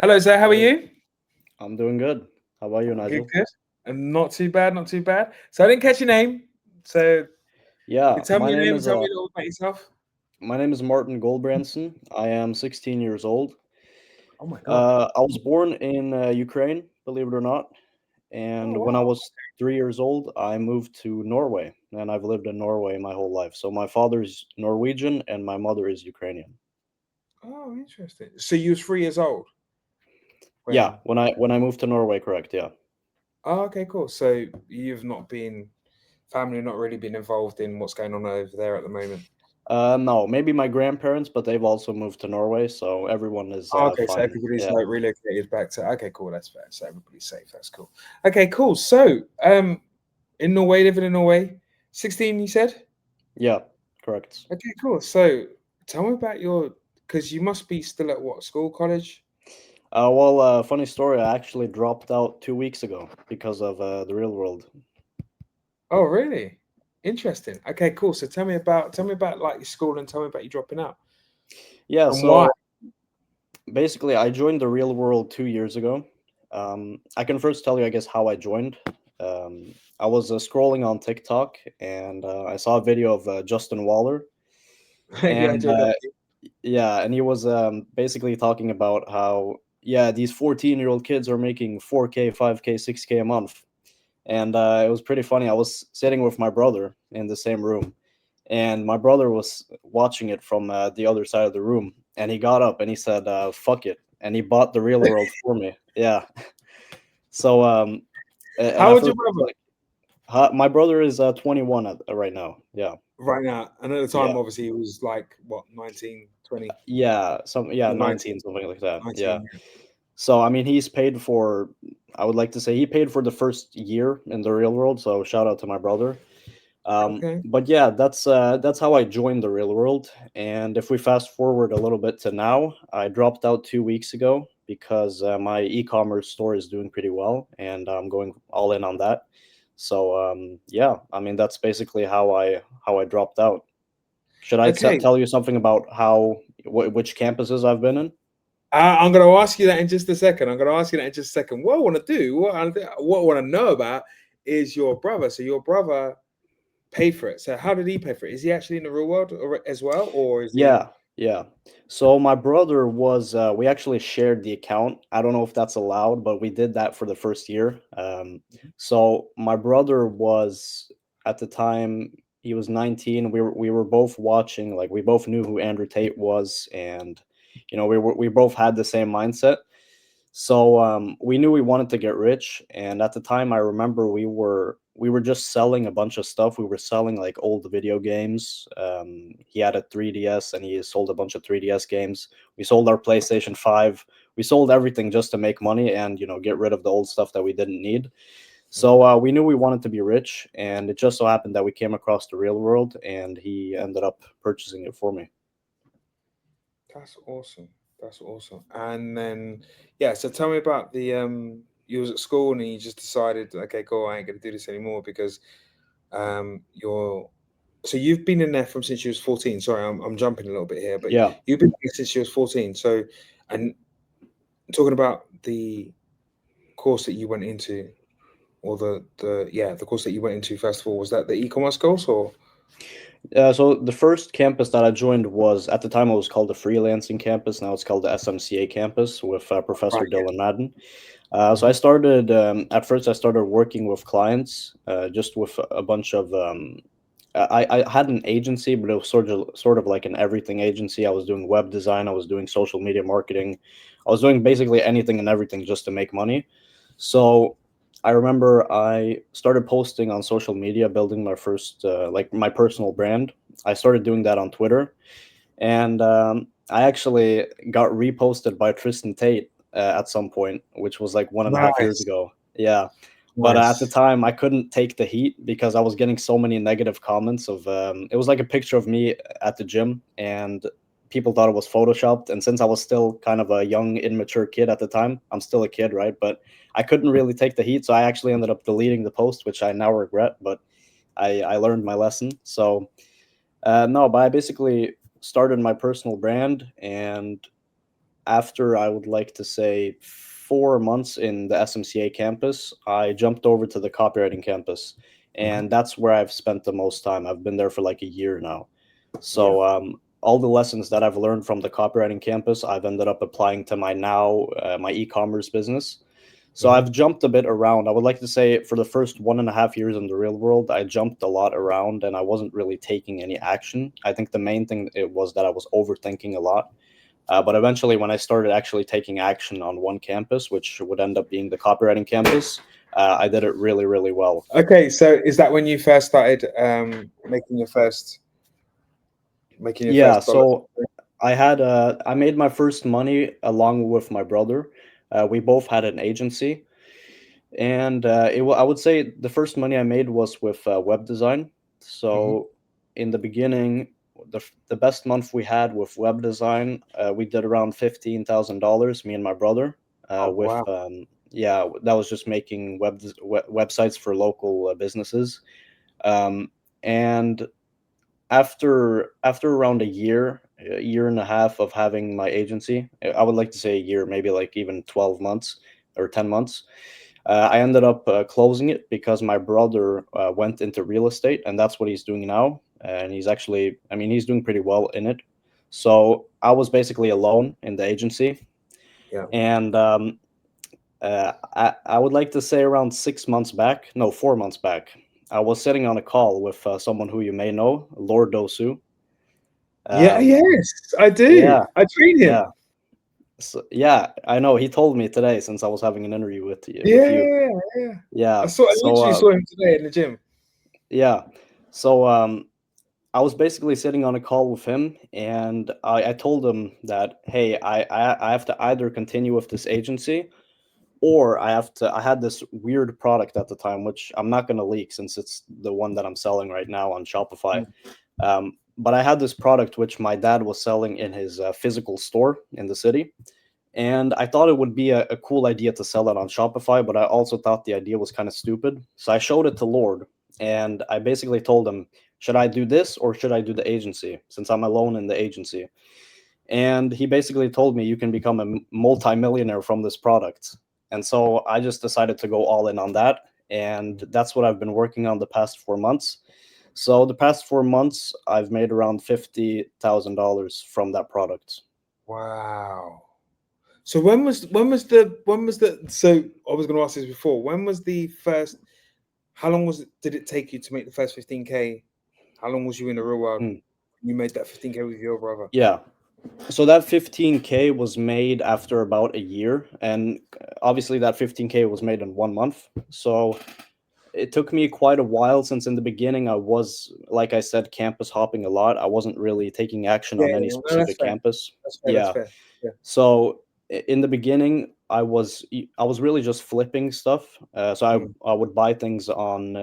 Hello, sir. How are Hey, you? I'm doing good. How about you, Good, Nigel? good. And not too bad, not too bad. So I didn't catch your name. So you can Yeah, tell me your name and tell me a little about yourself. my name is Martin Goldbranson. I am 16 years old. Oh my God. I was born in Ukraine, believe it or not. Oh And when I wow. was 3 years old, I moved to Norway, and I've lived in Norway my whole life. So my father's Norwegian and my mother is Ukrainian. Oh, interesting. So you was 3 years old Yeah, when. when I moved to Norway, correct? Yeah. Oh, okay, cool. So you've not been family, not really been involved in what's going on over there at the moment. No, maybe my grandparents, but they've also moved to Norway, so everyone is Oh, okay, so fine. everybody's Yeah. like relocated back to. Okay, cool. That's fair. So everybody's safe. That's cool. Okay, cool. So in Norway, living in Norway, 16, you said. Yeah, correct. Okay, cool. So tell me about because you must be still at what school, college? Funny story. I actually dropped out 2 weeks ago because of the real world. Oh, really? Interesting. Okay, cool. So tell me about like your school and tell me about you dropping out Yeah, and why. so basically, I joined the real world 2 years ago. I can first tell you, I guess, how I joined. I was scrolling on TikTok and I saw a video of Justin Waller, Yeah, I and joined up. yeah, and he was basically talking about how yeah these 14-year-old kids are making 4K, 5K, 6K a month, and it was pretty funny. I was sitting with my brother in the same room, and my brother was watching it from the other side of the room, and he got up and he said, "Fuck it," and he bought the real world for me. Yeah. So and How at old your first I was brother like, my brother is 21 right now. Yeah. right now? And at the Yeah. time, obviously, he was like what, 19, 20, Yeah, 19, 19, something like that. Yeah. 19. So I mean, he's paid for. I would like to say he paid for the first year in the real world. So shout out to my brother. Okay. But yeah, that's how I joined the real world. And if we fast forward a little bit to now, I dropped out 2 weeks ago because my e-commerce store is doing pretty well, and I'm going all in on that. So yeah, I mean that's basically how I dropped out. Should I Okay. tell you something about which campuses I've been in? I'm going to ask you that in just a second. I'm going to ask you that in just a second. What I want to do, what I want to know about is your brother. So your brother pay for it. So how did he pay for it? Is he actually in the real world as well, or is he? Yeah, yeah. So my brother was we actually shared the account. I don't know if that's allowed, but we did that for the first year. So my brother was at the time he was 19. We were both watching, like we both knew who Andrew Tate was, and we both had the same mindset. So we knew we wanted to get rich, and at the time, I remember we were just selling a bunch of stuff. We were selling like old video games. He had a 3DS, and he sold a bunch of 3DS games. We sold our PlayStation 5. We sold everything just to make money and get rid of the old stuff that we didn't need. So Mhm. we knew we wanted to be rich, and it just so happened that we came across the real world, and he ended up purchasing it for me. That's awesome. That's awesome. And then, yeah. So tell me about the you was at school and you just decided, okay, cool, I ain't gonna do this anymore because you're. So you've been in there from since you was 14. Sorry, I'm jumping a little bit here, but Yeah. you've been there since you was 14. So, and talking about the course that you went into, or the course that you went into first of all, was that the e-commerce course or? So the first campus that I joined was at the time it was called the freelancing campus. Now it's called the SMCA campus with Professor Right. Dylan Madden. So I Hmm. started at first. I started working with clients, just with a bunch of. I had an agency, but it was sort of like an everything agency. I was doing web design. I was doing social media marketing. I was doing basically anything and everything just to make money. So I remember I started posting on social media, building my first like my personal brand. I started doing that on Twitter, and I actually got reposted by Tristan Tate at some point, which was like 1.5 years Nice, ago. Yeah, but at the nice. time I couldn't take the heat because I was getting so many negative comments of it was like a picture of me at the gym, and people thought it was photoshopped. And since I was still kind of a young immature kid at the time, I'm still a kid, right? But I couldn't really take the heat, so I actually ended up deleting the post, which I now regret. But I learned my lesson. So no, but I basically started my personal brand, and after, I would like to say, 4 months in the SMCA campus, I jumped over to the copywriting campus, Mhm. and that's where I've spent the most time. I've been there for like a year now. Yeah. So all the lessons that I've learned from the copywriting campus, I've ended up applying to my e-commerce business. So Hmm. I've jumped a bit around. I would like to say for the first 1.5 years in the real world, I jumped a lot around and I wasn't really taking any action. I think the main thing it was that I was overthinking a lot. But eventually, when I started actually taking action on one campus, which would end up being the copywriting campus, I did it really, really well. Okay, so is that when you first started making your Yeah, first dollars? so I made my first money along with my brother. We both had an agency, and I would say the first money I made was with web design. Hmm. So in the beginning, the best month we had with web design, we did around $15,000, me and my brother. Oh With wow. Yeah, that was just making websites for local businesses. Um, and after around a year and a half of having my agency, I would like to say a year, maybe like even 12 months or 10 months. I ended up closing it because my brother went into real estate, and that's what he's doing now. And he's actually, I mean, he's doing pretty well in it. So I was basically alone in the agency, Yeah. and I would like to say around 6 months back, no, 4 months back, I was sitting on a call with someone who you may know, Lord Dosu. Yeah. Um, Yes, I do. yeah, I trained yeah, him. so, yeah. I know. He told me today since I was having an interview with Yeah, you. yeah, yeah. Yeah. I literally saw him today in the gym. Yeah. So I was basically sitting on a call with him, and I told him that, hey, I have to either continue with this agency, or I had this weird product at the time, which I'm not going to leak since it's the one that I'm selling right now on Shopify. Mm. But I had this product which my dad was selling in his physical store in the city. And I thought it would be a cool idea to sell it on Shopify, but I also thought the idea was kind of stupid. So I showed it to Lord, and I basically told him, should I do this or should I do the agency since I'm alone in the agency? And he basically told me you can become a multi-millionaire from this product. And so I just decided to go all in on that. And that's what I've been working on the past 4 months. So the past 4 months, I've made around $50,000 from that product. Wow. So when was the so I was going to ask this before. When was the first? How long did it take you to make the first 15K? How long was you in the real world? Hmm. You made that 15K with your brother. Yeah. So that 15K was made after about a year, and obviously that 15K was made in 1 month. So it took me quite a while since in the beginning I was, like I said, campus hopping a lot. I wasn't really taking action Yeah, on any yeah, no, that's specific fair. campus. That's fair. That's Yeah. fair. Yeah. So in the beginning, I was really just flipping stuff. So Mm. I would buy things on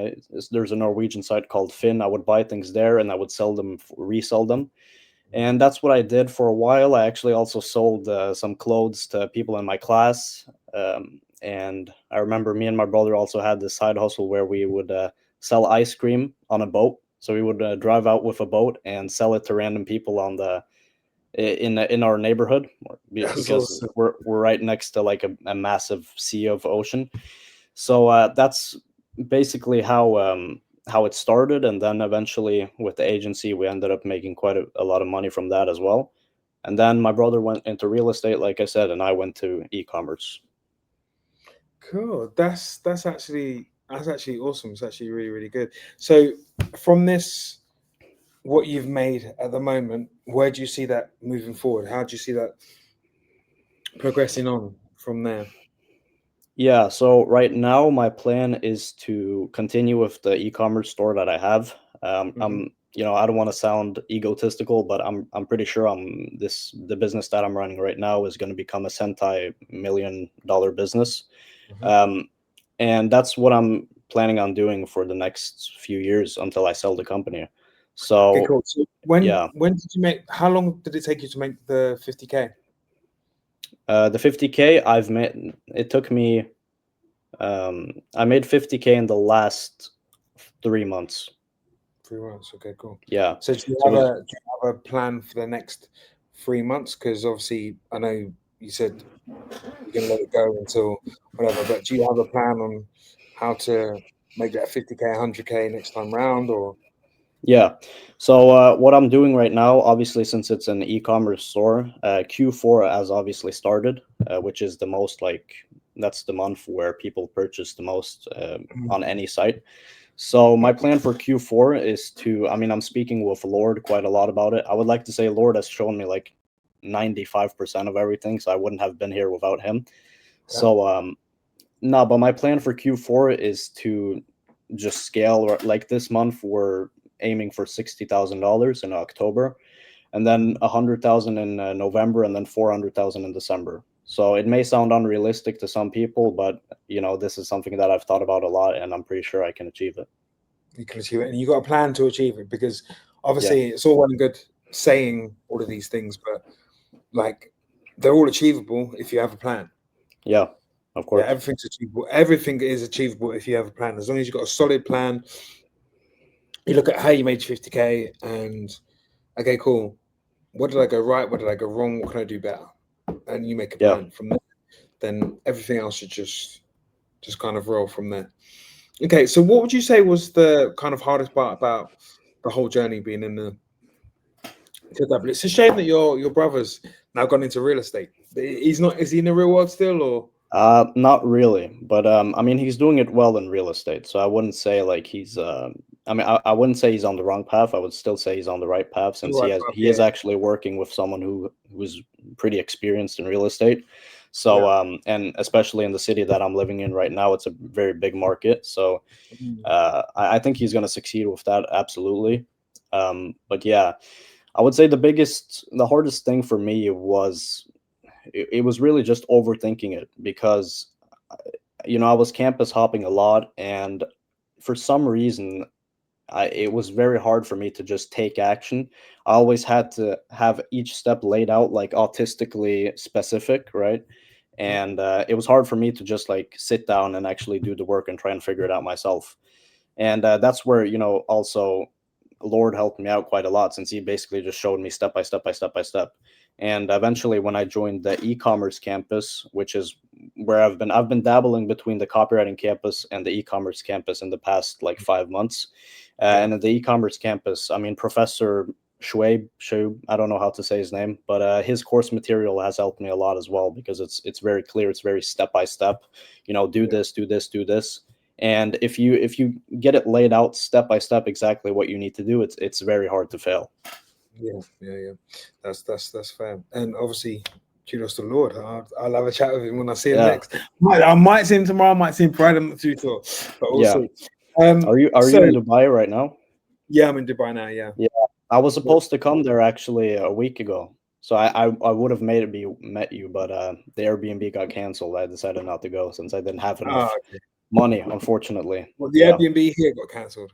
there's a Norwegian site called Finn. I would buy things there and I would sell them, resell them, Mhm. and that's what I did for a while. I actually also sold some clothes to people in my class, and I remember me and my brother also had this side hustle where we would sell ice cream on a boat. So we would drive out with a boat and sell it to random people on the in our neighborhood That's because awesome. we're right next to like a massive sea of ocean. So that's basically how it started, and then eventually with the agency, we ended up making quite a lot of money from that as well. And then my brother went into real estate, like I said, and I went to e-commerce. Cool. That's actually awesome. It's actually really, really good. So from this, what you've made at the moment, where do you see that moving forward? How do you see that progressing on from there? Yeah, so right now my plan is to continue with the e-commerce store that I have. Hmm. I don't want to sound egotistical, but I'm pretty sure the business that I'm running right now is going to become a $100 million business. Hmm. Um, and that's what I'm planning on doing for the next few years until I sell the company. Okay, So cool. So yeah, when did you make? How long did it take you to make the 50K? the 50K I've made. It took me. I made 50K in the last 3 months. 3 months. Okay, cool. Yeah. So So it was do you have a plan for the next 3 months? Because obviously, I know. you said you're gonna let it go until whatever. But do you have a plan on how to make that 50K, 100K next time round, or Yeah. So what I'm doing right now, obviously, since it's an e-commerce store, Q4 has obviously started, which is the most like that's the month where people purchase the most on any site. So my plan for Q4 is to, I mean, I'm speaking with Lord quite a lot about it. I would like to say Lord has shown me like 95% of everything, so I wouldn't have been here without him. yeah? So no, but my plan for Q4 is to just scale. Like this month, we're aiming for $60,000 in October, and then Mhm. 100,000 in November, and then 400,000 in December. So it may sound unrealistic to some people, but this is something that I've thought about a lot, and I'm pretty sure I can achieve it. You can achieve it, and you got a plan to achieve it because Yeah, obviously it's all well and good saying all of these things, but like they're all achievable if you have a plan. yeah, of Yeah, course. everything's achievable. Everything is achievable if you have a plan. As long as you've got a solid plan, you look at how you made 50K and okay, cool. What did I go right? What did I go wrong? What can I do better? And you make a Yeah. plan from there. Then everything else should just kind of roll from there. Okay, so what would you say was the kind of hardest part about the whole journey being in the TW? It's a shame that your brother's now gone into real estate. He's not. Is he in the real world still, or Not really, but I mean, he's doing it well in real estate, so I wouldn't say like he's. I mean, I wouldn't say he's on the wrong path. I would still say he's on the right path the since he right has path? he Yeah, is actually working with someone who's pretty experienced in real estate. So, yeah. and especially in the city that I'm living in right now, it's a very big market. So, Mm, I think he's going to succeed with that absolutely. But yeah, I would say the hardest thing for me was it was really just overthinking it because I was campus hopping a lot, and for some reason it was very hard for me to just take action. I always had to have each step laid out like autistically specific, right? mm, And it was hard for me to just like sit down and actually do the work and try and figure it out myself. And that's where also Lord helped me out quite a lot since he basically just showed me step by step by step by step. And eventually when I joined the e-commerce campus, which is where I've been dabbling between the copywriting campus and the e-commerce campus in the past like 5 months. yeah, And at the e-commerce campus, I mean, Professor Schwab, I don't know how to say his name, but his course material has helped me a lot as well because it's very clear, it's very step by step. Do yeah, this, do this, do this, and if you get it laid out step by step exactly what you need to do, it's very hard to fail. yeah, yeah, yeah. That's fair. And obviously, kudos to the Lord. I'll have a chat with him when I see him Yeah, next. I might see him tomorrow. I might see him Friday. I'm not too sure, but we'll yeah. see. Are you So in Dubai right now? yeah, I'm in Dubai now. Yeah. Yeah, I was What? supposed to come there actually a week ago, so I would have met you, but the Airbnb got canceled. I decided not to go since I didn't have Ah, enough okay. money, unfortunately. Well, the Yeah. Airbnb here got cancelled.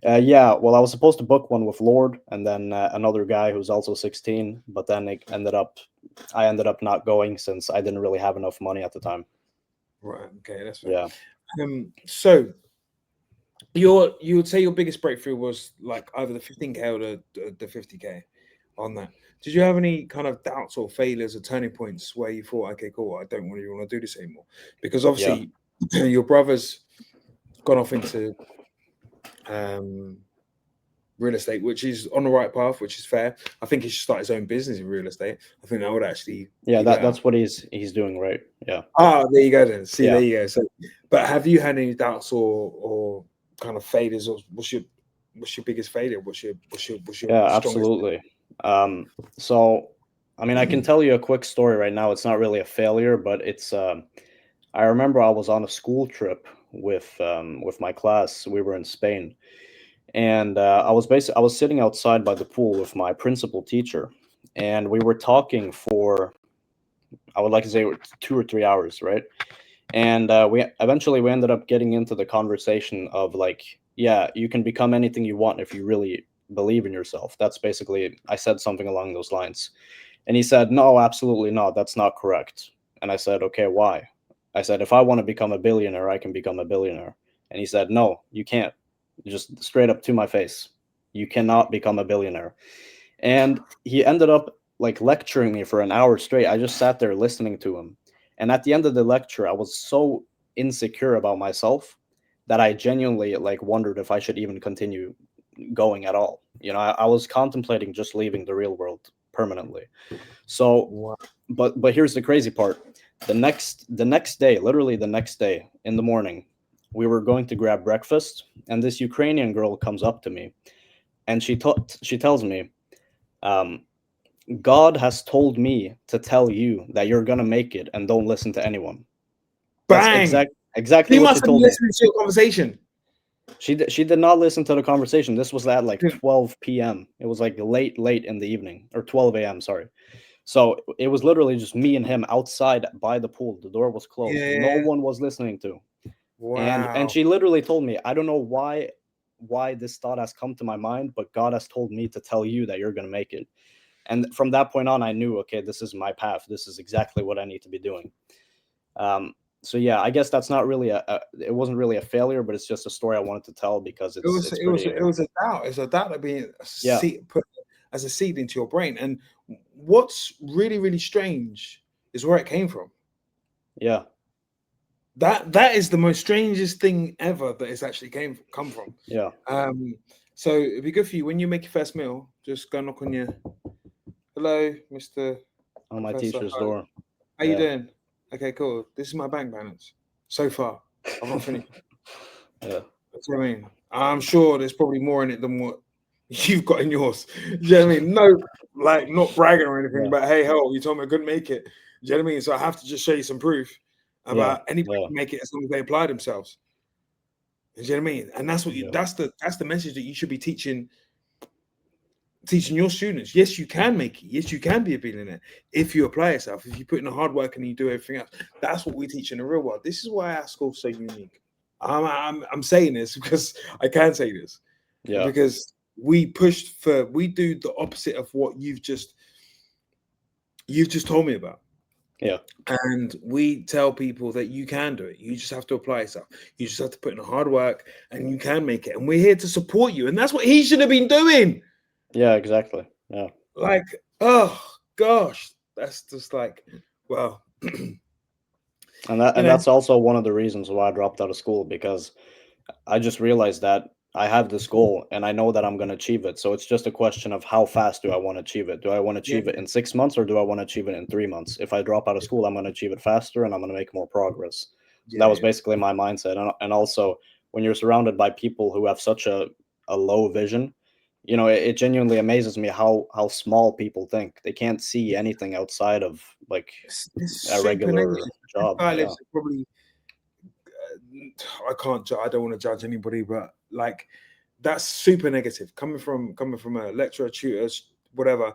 Yeah, well, I was supposed to book one with Lord and then another guy who's also 16, but then I ended up not going since I didn't really have enough money at the time. Right. Okay, that's fair. Yeah, So you would say your biggest breakthrough was like either the 15K or the 50K on that. Did you have any kind of doubts or failures or turning points where you thought, okay, cool, I don't really want to do this anymore? Because yeah, obviously your brother's gone off into um, real estate, which is on the right path, which is fair. I think he should start his own business in real estate. I think that would actually yeah. be That better. that's what he's doing, right? Yeah, Ah, there you go then. See, there yeah, you go. So, but have you had any doubts or kind of failures, or what's your biggest failure? What's your yeah. strongest? Absolutely. So, I mean, I can tell you a quick story right now. It's not really a failure, but it's. I remember I was on a school trip with my class. We were in Spain, and I was sitting outside by the pool with my principal teacher, and we were talking for I would like to say 2 or 3 hours, right? And we ended up getting into the conversation of like, yeah, you can become anything you want if you really believe in yourself. That's basically I said something along those lines, and he said, no, absolutely not. That's not correct. And I said, okay, why? I said, if I want to become a billionaire, I can become a billionaire. And he said, no, you can't. Just straight up to my face. You cannot become a billionaire. And he ended up like lecturing me for an hour straight. I just sat there listening to him. And at the end of the lecture, I was so insecure about myself that I genuinely like wondered if I should even continue going at all. I was contemplating just leaving the real world permanently. So, Wow. but here's the crazy part. The next day, literally the next day in the morning, we were going to grab breakfast, and this Ukrainian girl comes up to me, and she tells me, um, God has told me to tell you that you're gonna make it and don't listen to anyone. That's Bang! exactly He what she must have told me. listened to your conversation. She did not listen to the conversation. This was at like Yeah, 12 p.m. It was like late in the evening, or 12 a.m. Sorry. So it was literally just me and him outside by the pool. The door was closed. yeah, No yeah. one was listening to. And Wow. she literally told me, I don't know why this thought has come to my mind, but God has told me to tell you that you're gonna make it. And from that point on, I knew, okay, this is my path. This is exactly what I need to be doing. Um, so yeah, I guess that's not really it wasn't really a failure, but it's just a story I wanted to tell because It it's was it's it was pretty it was a doubt. It's a doubt that being yeah, put as a seed into your brain. And what's really, really strange is where it came from. yeah, That is the most strangest thing ever that it's actually come from. yeah. Um, so it'd be good for you when you make your first meal. Just go knock on your hello, Mister On my Professor. teacher's Hi. door. How you Yeah. doing? Okay, cool. This is my bank balance so far. I've not finished. Yeah. That's what I mean. I'm sure there's probably more in it than what you've got in yours. Do you know what I mean? No, like not bragging or anything, Yeah. but hey, hell, you told me I couldn't make it. Do you know what I mean? So I have to just show you some proof Yeah. about anybody Yeah. can make it as long as they apply themselves. Do you know what I mean? And that's what you Yeah. that's the message that you should be teaching your students. Yes, you can make it. Yes, you can be a billionaire if you apply yourself, if you put in the hard work and you do everything else. That's what we teach in the real world. This is why our school's so unique. I'm saying this because I can say this Yeah. because we do the opposite of what you've just told me about. Yeah. And we tell people that you can do it. You just have to apply yourself. You just have to put in the hard work and you can make it. And we're here to support you. And that's what he should have been doing. Yeah, exactly. Yeah. Like, oh gosh, that's just like, well, And that you and know, that's also one of the reasons why I dropped out of school, because I just realized that I have this goal and I know that I'm going to achieve it. So it's just a question of how fast do I want to achieve it? Do I want to yeah, achieve it in 6 months, or do I want to achieve it in 3 months? If I drop out of school, I'm going to achieve it faster and I'm going to make more progress. So yeah, that was yeah. basically my mindset. And also, when you're surrounded by people who have such a low vision, it genuinely amazes me how small people think. They can't see anything outside of like It's a super regular negative. This job. guy Yeah. lives probably, I can't, I don't want to judge anybody, but like, that's super negative coming from a lecturer, tutor, whatever.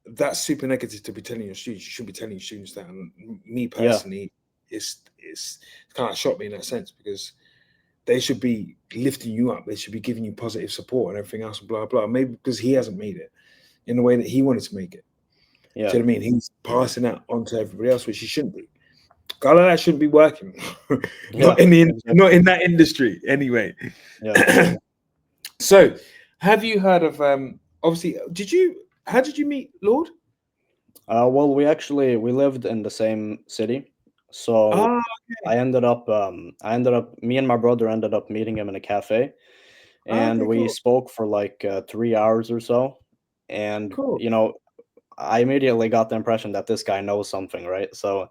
That's super negative to be telling your students. You should be telling your students that. And me Yeah. personally, it's kind of shocked me in that sense because they should be lifting you up. They should be giving you positive support and everything else, blah blah. Maybe because he hasn't made it in the way that he wanted to make it. Do Yeah. you know what I mean? He's passing that on to everybody else, which he shouldn't be. Guy like that shouldn't be working. Yeah. Not Exactly. in that industry anyway. Yeah. So, have you heard of obviously did you how did you meet Lord? Well, we lived in the same city, so Ah, me and my brother ended up meeting him in a cafe, and okay, we cool. spoke for like 3 hours or so. And Cool. I immediately got the impression that this guy knows something, right? So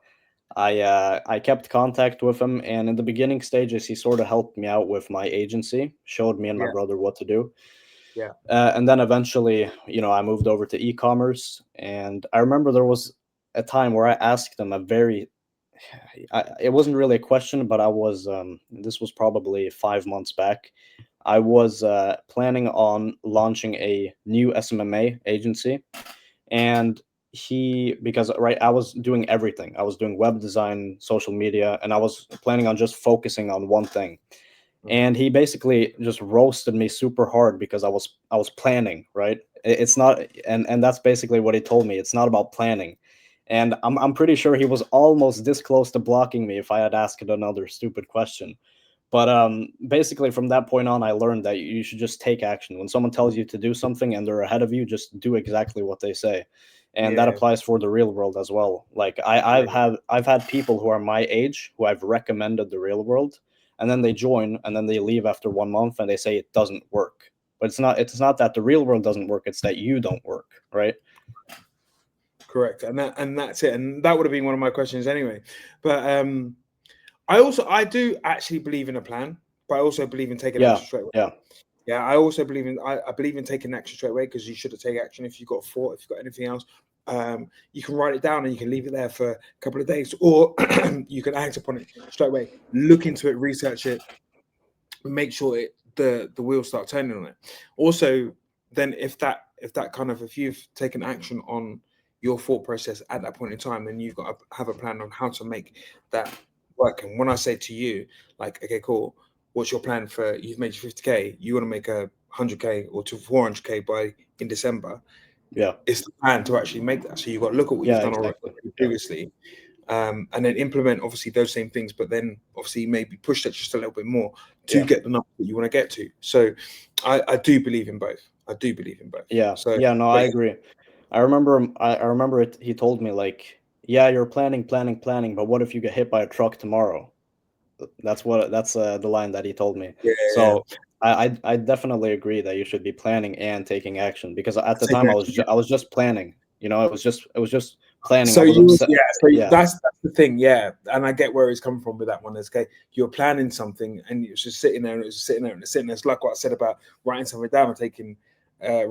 I kept contact with him, and in the beginning stages, he sort of helped me out with my agency, showed me and my Yeah, brother what to do. yeah. And then eventually, I moved over to e-commerce, and I remember there was a time where I asked them a very, it wasn't really a question, but this was probably 5 months back. I was planning on launching a new SMMA agency, and because right, I was doing everything. I was doing web design, social media, and I was planning on just focusing on one thing. Mhm. And he basically just roasted me super hard because I was planning, right? It's not, and that's basically what he told me. It's not about planning. And I'm pretty sure he was almost this close to blocking me if I had asked another stupid question. But basically, from that point on, I learned that you should just take action. When someone tells you to do something and they're ahead of you, just do exactly what they say, and that Yeah, applies for the real world as well. Like yeah, I've had people who are my age who I've recommended the real world, and then they join, and then they leave after 1 month, and they say it doesn't work. But it's not that the real world doesn't work; it's that you don't work, right? correct. And that's it. And that would have been one of my questions anyway. But I do actually believe in a plan, but I also believe in taking Yeah, action straight away. yeah, Yeah, I also believe in I believe in taking action straight away because you should have taken action if you've got a thought, if you've got anything else. You can write it down and you can leave it there for a couple of days, or you can act upon it straight away. Look into it, research it, make sure the wheels start turning on it. Also, then if that kind of if you've taken action on your thought process at that point in time, then you've got to have a plan on how to make that work. And when I say to you, like, okay, cool, what's your plan for you've made your 50K, you want to make 100K or to 400K by in December. yeah, It's the plan to actually make that. So you've got to look at what you've yeah, done already exactly. Yeah, previously, and then implement obviously those same things, but then obviously maybe push that just a little bit more to yeah. get the number that you want to get to. So I do believe in both. I do believe in both. Yeah, So, yeah, no, but I yeah, agree. I remember it. He told me like, yeah, you're planning, planning, planning, but what if you get hit by a truck tomorrow? That's the line that he told me. yeah, yeah. So I definitely agree that you should be planning and taking action because at the Taking time action. I was just planning. You know, it was just planning. I So was yours, upset. yeah. So Yeah, that's the thing, yeah. And I get where he's coming from with that one. Is okay, you're planning something and it's just sitting there and it's just sitting there and it's sitting there. It's like what I said about writing something down and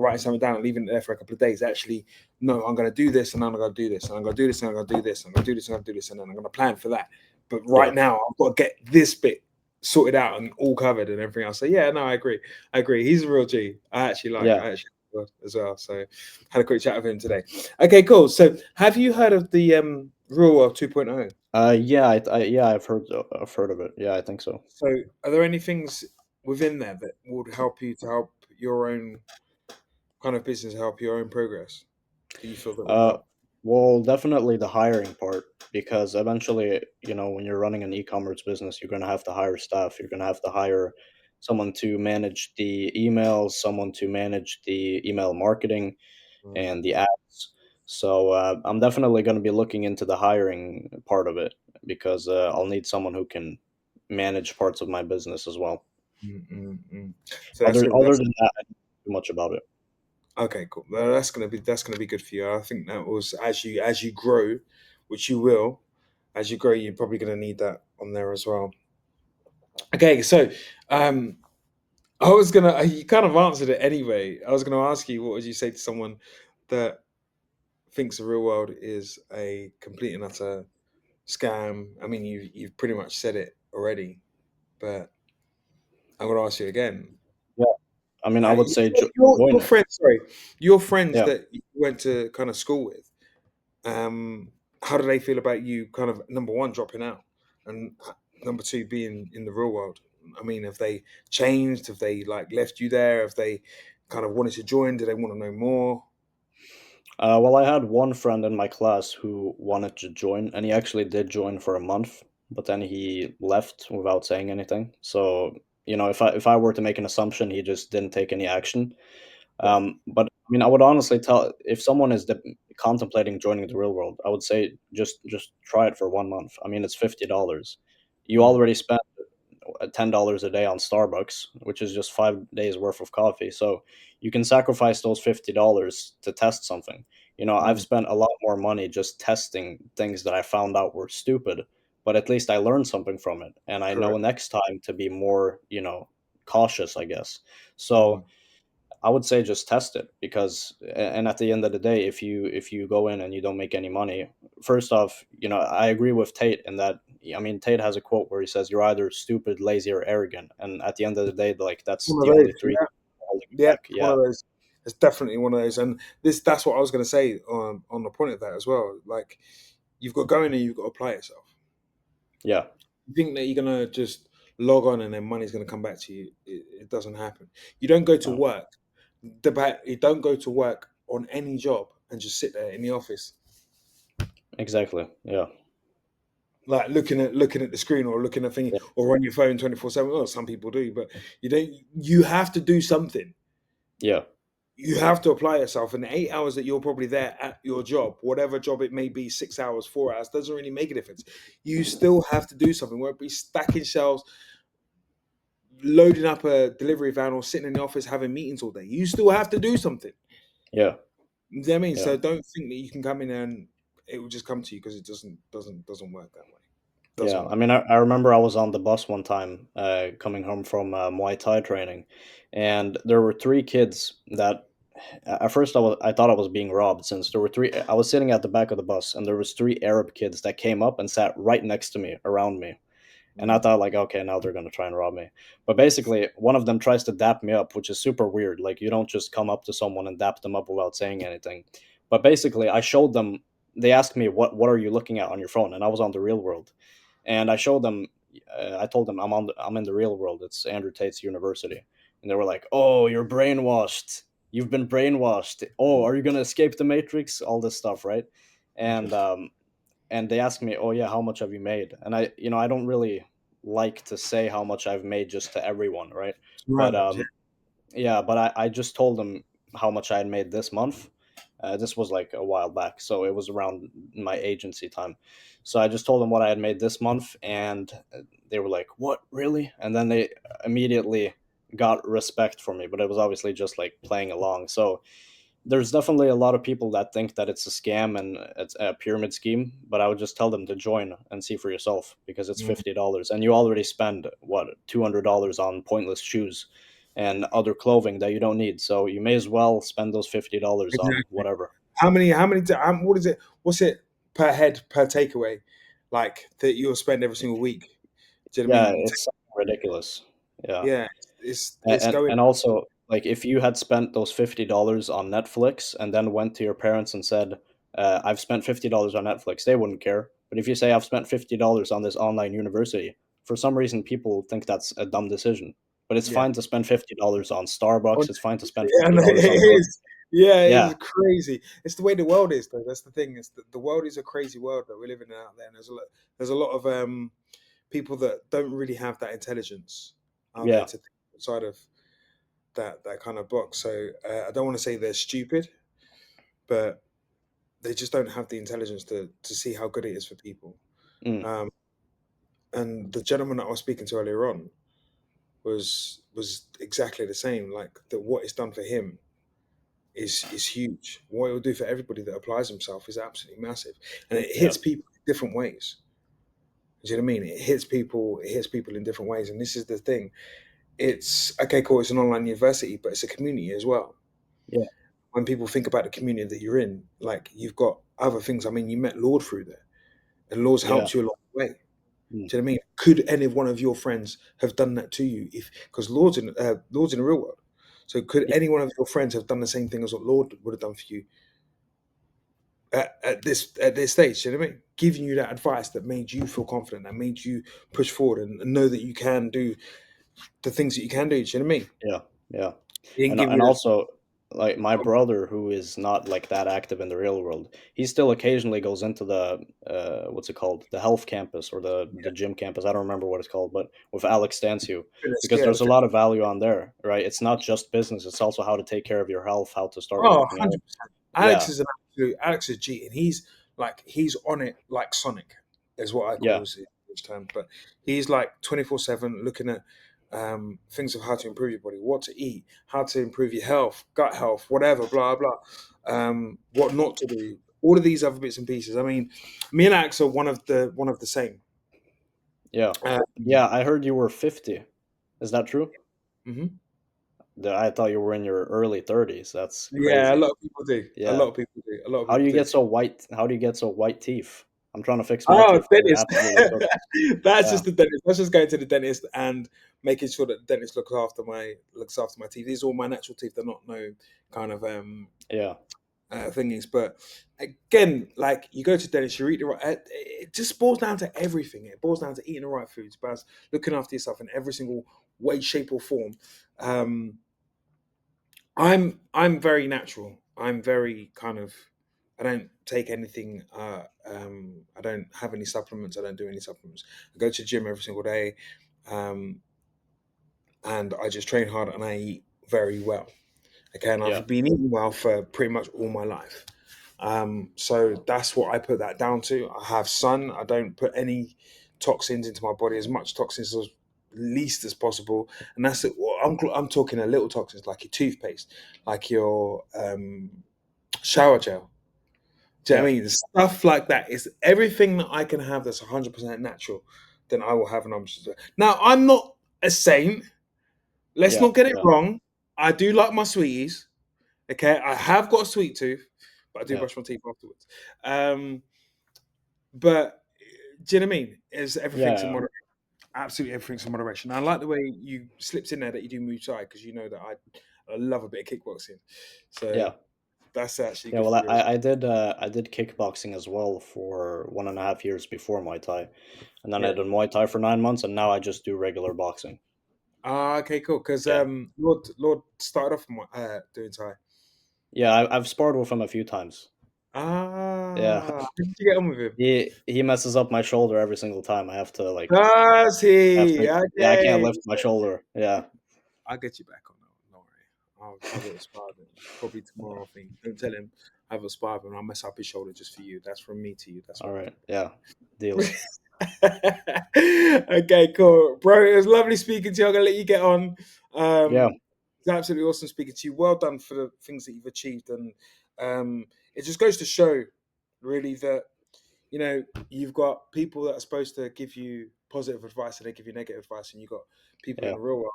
writing something down and leaving it there for a couple of days. Actually, no, I'm going to do this and I'm going to do this and I'm going to do this and I'm going to do this and I'm going to do this and I'm going to do this and then I'm going to plan for that. But yeah, right now, I've got to get this bit sorted out and all covered and everything else. So yeah, no, I agree. I agree. He's a real G. yeah. I actually like as well. So had a quick chat with him today. Okay, cool. So, have you heard of the Real World 2.0? Yeah, yeah, I've heard of it. Yeah, I think so. So, are there any things within there that would help you to help your own kind of business, help your own progress? Do you feel that would Uh, help? well, definitely the hiring part, because eventually, when you're running an e-commerce business, you're going to have to hire staff. You're going to have to hire someone to manage the emails, someone to manage the email marketing Mm, and the ads. So I'm definitely going to be looking into the hiring part of it because I'll need someone who can manage parts of my business as well. mm. So that's good. Other That's than that, I don't know too much about it. okay. Cool. Well, that's gonna be good for you. I think that was as you grow, which you will, as you grow, you're probably gonna need that on there as well. Okay, so um, I was gonna. You kind of answered it anyway. I was gonna ask you, what would you say to someone that thinks the real world is a complete and utter scam? I mean, you've pretty much said it already, but I'm gonna ask you again. Yeah, I mean, I would You say said your join it. friends, sorry, your friends Yeah. that you went to kind of school with. Um, how do they feel about you? Kind of number one, dropping out, and number two, being in the real world. I mean, have they changed? Have they like left you there? Have they kind of wanted to join? Do they want to know more? Well, I had one friend in my class who wanted to join, and he actually did join for a month, but then he left without saying anything. So, if I were to make an assumption, he just didn't take any action. Yeah. But I mean, I would honestly tell if someone is contemplating joining the real world, I would say just try it for 1 month. I mean, it's $50. You Mm, already spent $10 a day on Starbucks, which is just 5 days worth of coffee. So you can sacrifice those $50 to test something. I've mm, spent a lot more money just testing things that I found out were stupid, but at least I learned something from it, and I know correct. next time to be more, cautious, I guess. So Mm, I would say just test it because and at the end of the day, if you go in and you don't make any money, first off, I agree with Tate in that I mean Tate has a quote where he says you're either stupid, lazy, or arrogant. And at the end of the day, like that's one of the only those. three Yeah. things holding you Yeah. back. One Yeah. of those. It's definitely one of those. And that's what I was going to say on the point of that as well. Like, you've got to go in and you've got to apply yourself. Yeah. You think that you're gonna just log on and then money's gonna come back to you. It doesn't happen. You don't go to No. work. You don't go to work on any job and just sit there in the office. Exactly. Yeah. like looking at the screen or looking at thing yeah, or on your phone 24/7. Well, some people do, but you don't. You have to do something. yeah, You have to apply yourself. And the 8 hours that you're probably there at your job, whatever job it may be, 6 hours, 4 hours, doesn't really make a difference. You still have to do something. Whether it be stacking shelves, loading up a delivery van, or sitting in the office having meetings all day, you still have to do something. yeah, You know what I mean? yeah. So don't think that you can come in and it will just come to you, because it doesn't work that way. Yeah, Doesn't I work. mean, I remember I was on the bus one time, coming home from Muay Thai training, and there were three kids that at first I thought I was being robbed since there were three. I was sitting at the back of the bus, and there was three Arab kids that came up and sat right next to me, around me, and I Mm. thought like, okay, now they're gonna try and rob me. But basically, one of them tries to dap me up, which is super weird. Like you don't just come up to someone and dap them up without saying anything. But basically, I showed them. They asked me, "What are you looking at on your phone?" And I was on the real world, and I showed them. I told them I'm in the real world. It's Andrew Tate's university, and they were like, "Oh, you're brainwashed. You've been brainwashed. Oh, are you gonna escape the Matrix? All this stuff, right?" And Interesting. they asked me, "Oh yeah, how much have you made?" And I don't really like to say how much I've made just to everyone, right? But Randoms, yeah. yeah, but I just told them how much I had made this month. This was like a while back, so it was around my agency time. So I just told them what I had made this month, and they were like, "What, really?" And then they immediately got respect for me, but it was obviously just like playing along. So there's definitely a lot of people that think that it's a scam and it's a pyramid scheme, but I would just tell them to join and see for yourself because it's Mm. $50 and you already spend what $200 on pointless shoes and other clothing that you don't need. So you may as well spend those $50 on Exactly. whatever. What is it? What's it per head per takeaway? Like that you'll spend every single week. Do you know what I Yeah, mean? it's ridiculous. Yeah. Yeah, it's going. And also, like, if you had spent those $50 on Netflix and then went to your parents and said, "I've spent $50 on Netflix," they wouldn't care. But if you say, "I've spent $50 on this online university," for some reason, people think that's a dumb decision. But it's Yeah. fine to spend $50 on Starbucks. On- It's fine to spend Yeah, fifty no, dollars on it books. is. Yeah, it Yeah, is crazy. It's the way the world is, though. That's the thing. The world is a crazy world that we're living in out there, and there's a lot of people that don't really have that intelligence out there yeah, to think outside of that kind of box. So I don't want to say they're stupid, but they just don't have the intelligence to see how good it is for people. mm, Um, and the gentleman that I was speaking to earlier on was exactly the same. Like that, what it's done for him is huge. What it will do for everybody that applies himself is absolutely massive, and it yeah, hits people in different ways. Do you know what I mean? It hits people. It hits people in different ways, and this is the thing. It's okay, cool. It's an online university, but it's a community as well. yeah, When people think about the community that you're in, like you've got other things. I mean, you met Lord through there, and Lord's yeah, helped you along the way. mm, Do you know what I mean? Could any one of your friends have done that to you? If because Lord's in the real world, so could yeah, any one of your friends have done the same thing as what Lord would have done for you at this stage? You know what I mean? Giving you that advice that made you feel confident, that made you push forward and know that you can do the things that you can do. Do you know what I mean? yeah, yeah. He didn't give And you the also, like, my brother, who is not like that active in the real world, he still occasionally goes into the what's it called, the health campus or the gym campus. I don't remember what it's called, but with Alex Stanciu, fitness. because Yeah, there's a lot of value on there, right? It's not just business; it's also how to take care of your health, how to start Oh, working out. 100%. Yeah, Alex is G, and he's on it like Sonic, is what I call yeah, his term. But he's like 24/7 looking at things of how to improve your body, what to eat, how to improve your health, gut health, whatever, blah blah, what not to do. All of these other bits and pieces. I mean, me and Alex are one of the same. yeah, yeah. Um, I heard you were 50. Is that true? mhm. I thought you were in your early 30s. That's Yeah, a crazy. lot of people do. A Yeah. lot of people do. A lot of How do people you do. get so white? How do you get so white teeth? I'm trying to fix my Oh, teeth. They're dentist. absolutely cooked. That's Yeah, just the dentist. That's just going to the dentist and making sure that the dentist looks after my teeth. These are all my natural teeth. They're not no kind of yeah, thingies. But again, like you go to the dentist, you eat the right. It just boils down to everything. It boils down to eating the right foods, but looking after yourself in every single way, shape, or form. Um, I'm very natural. I'm very kind of I don't take anything. I don't have any supplements. I don't do any supplements. I go to the gym every single day, um, and I just train hard and I eat very well. Okay, and Yeah. I've been eating well for pretty much all my life. So that's what I put that down to. I have sun. I don't put any toxins into my body, as much toxins as least as possible, and that's it. Well, I'm talking a little toxins like your toothpaste, like your shower gel. Do you know Yeah. what I mean? Stuff like that is everything that I can have that's 100% natural. Then I will have an option. Now I'm not a saint. Let's Yeah. not get it Yeah. wrong. I do like my sweeties. Okay, I have got a sweet tooth, but I do Yeah. brush my teeth afterwards. Um, but do you know what I mean? Is everything's in Yeah. moderation? Absolutely, everything's in moderation. I like the way you slipped in there that you do Muay Thai because you know that I love a bit of kickboxing, so Yeah. that's actually Yeah. good Well, for you as I did kickboxing as well for 1.5 years before Muay Thai, and then well. I Yeah. did Muay Thai for 9 months, and now I just do regular boxing. Ah, okay, cool. Because Yeah. Lord started off doing Thai. Yeah. I've sparred with him a few times. Yeah. Ah, how did you get on with him? He messes up my shoulder every single time. I have to like Does have he? to. Yeah. I can't Okay. lift my shoulder. Yeah. I'll get you back on that one. Don't worry. I'll have a spar with him. Probably tomorrow, I think. Don't tell him I have a spar with him. I'll mess up his shoulder just for you. That's from me to you. That's All what I'll right. Yeah. Deal. do. Okay, cool. Bro, it was lovely speaking to you. I'm going to let you get on. Yeah. It's absolutely awesome speaking to you. Well done for the things that you've achieved. And it just goes to show, really, that, you know, you've got people that are supposed to give you positive advice and they give you negative advice. And you've got people in Yeah. the real world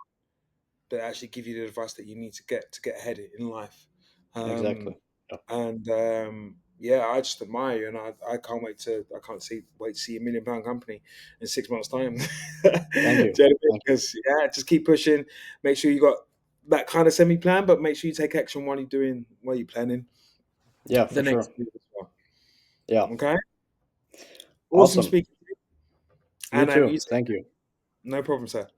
that actually give you the advice that you need to get ahead in life. Um, Exactly. Yeah. and yeah, I just admire you, and I can't wait to see £1 million company in 6 months' time. Thank you. Thank you. Because yeah, just keep pushing. Make sure you got that kind of semi plan, but make sure you take action while you're planning Yeah, the for next sure. move as well. Yeah. Okay, awesome Awesome. speaking, You and too. you Thank you. no problem, sir.